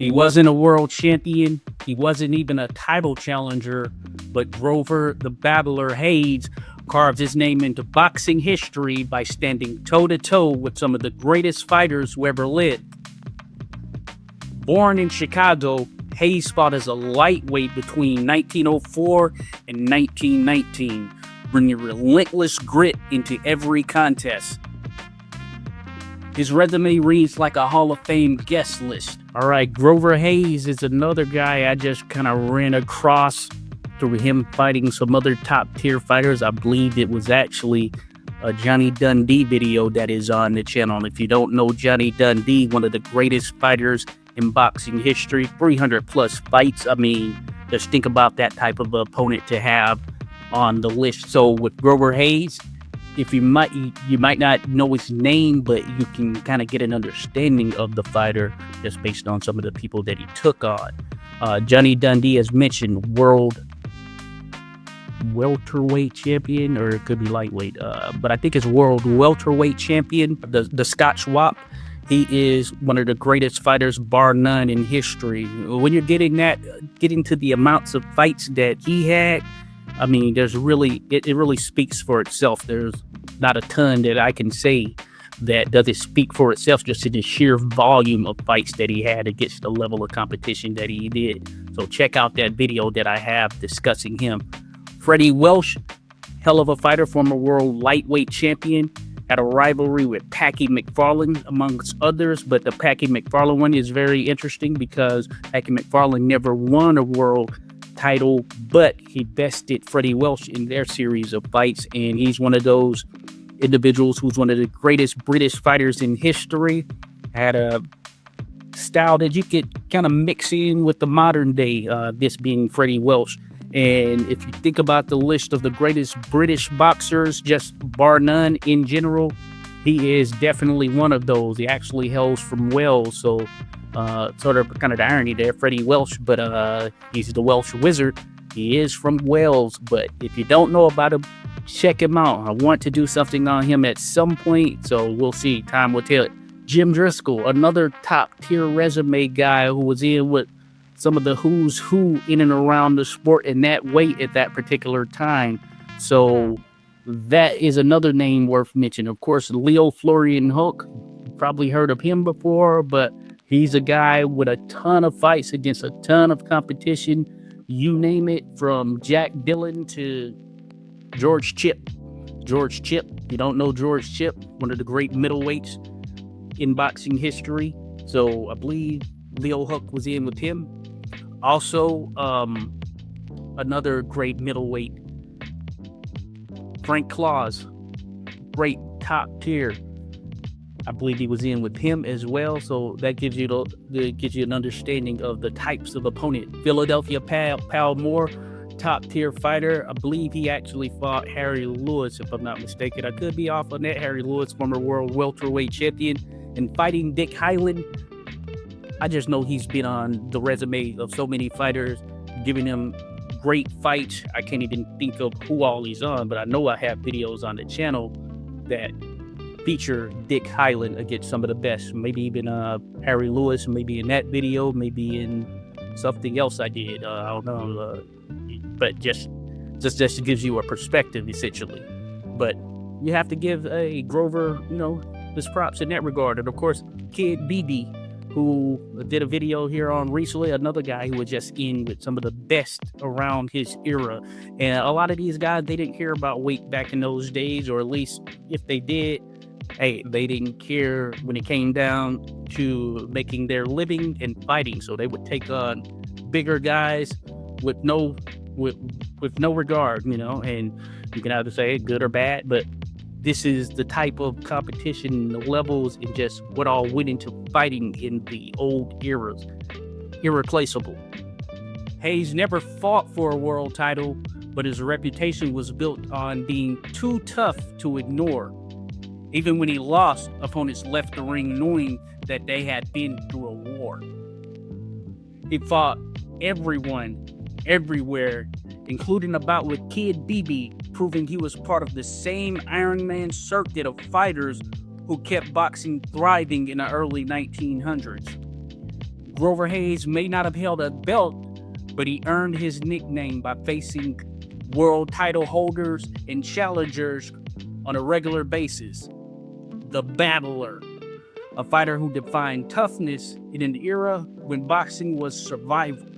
He wasn't a world champion. He wasn't even a title challenger, but Grover the Babbler Hayes carved his name into boxing history by standing toe-to-toe with some of the greatest fighters who ever lived. Born in Chicago, Hayes fought as a lightweight between 1904 and 1919, bringing relentless grit into every contest. His resume reads like a Hall of Fame guest list. All right, Grover Hayes is another guy I just kind of ran across through him fighting some other top-tier fighters. I believe it was actually a Johnny Dundee video that is on the channel. If you don't know Johnny Dundee, one of the greatest fighters in boxing history, 300-plus fights. I mean, just think about that type of opponent to have on the list. So with Grover Hayes, if you might not know his name, but you can kind of get an understanding of the fighter just based on some of the people that he took on. Johnny Dundee, as mentioned, world welterweight champion, or it could be lightweight, but I think it's world welterweight champion, the Scotch Wop. He is one of the greatest fighters, bar none, in history. When you're getting to the amounts of fights that he had, I mean, it really speaks for itself. There's not a ton that I can say that doesn't speak for itself, just in the sheer volume of fights that he had against the level of competition that he did. So check out that video that I have discussing him. Freddie Welsh, hell of a fighter, former world lightweight champion, had a rivalry with Packy McFarlane, amongst others, but the Packy McFarlane one is very interesting because Packy McFarlane never won a world title, but he bested Freddie Welsh in their series of fights, and he's one of those individuals who's one of the greatest British fighters in history. Had a style that you could kind of mix in with the modern day, this being Freddie Welsh. And if you think about the list of the greatest British boxers, just bar none in general, he is definitely one of those. He actually hails from Wales, so sort of kind of the irony there, Freddie Welsh, but he's the Welsh Wizard. He is from Wales, but if you don't know about him, check him out. I want to do something on him at some point, so we'll see. Time will tell. Jim Driscoll, another top-tier resume guy who was in with some of the who's who in and around the sport in that weight at that particular time. So that is another name worth mentioning. Of course, Leo Florian Hook, probably heard of him before, but he's a guy with a ton of fights against a ton of competition. You name it, from Jack Dillon to George Chip. George Chip, you don't know George Chip, one of the great middleweights in boxing history. So I believe Leo Hook was in with him. Also, another great middleweight, Frank Claus, great top tier. I believe he was in with him as well. So that gives you an understanding of the types of opponent. Philadelphia Pal Moore, top tier fighter. I believe he actually fought Harry Lewis, if I'm not mistaken. I could be off on that. Harry Lewis, former world welterweight champion, and fighting Dick Hyland. I just know he's been on the resume of so many fighters, giving him great fights. I can't even think of who all he's on, but I know I have videos on the channel that feature Dick Hyland against some of the best. Maybe even Harry Lewis, maybe in that video, maybe in something else I did. I don't know, but just gives you a perspective, essentially. But you have to give a Grover, his props in that regard. And of course, Kid BB, who did a video here on recently, another guy who was just in with some of the best around his era. And a lot of these guys, they didn't care about weight back in those days, or at least if they did, hey, they didn't care when it came down to making their living and fighting. So they would take on bigger guys with no regard, and you can either say good or bad, but this is the type of competition, the levels, and just what all went into fighting in the old eras. Irreplaceable. Hayes never fought for a world title, but his reputation was built on being too tough to ignore. Even when he lost, opponents left the ring knowing that they had been through a war. He fought everyone, everywhere, including a bout with Kid BB, proving he was part of the same Iron Man circuit of fighters who kept boxing thriving in the early 1900s. Grover Hayes may not have held a belt, but he earned his nickname by facing world title holders and challengers on a regular basis. The Battler, a fighter who defined toughness in an era when boxing was survival.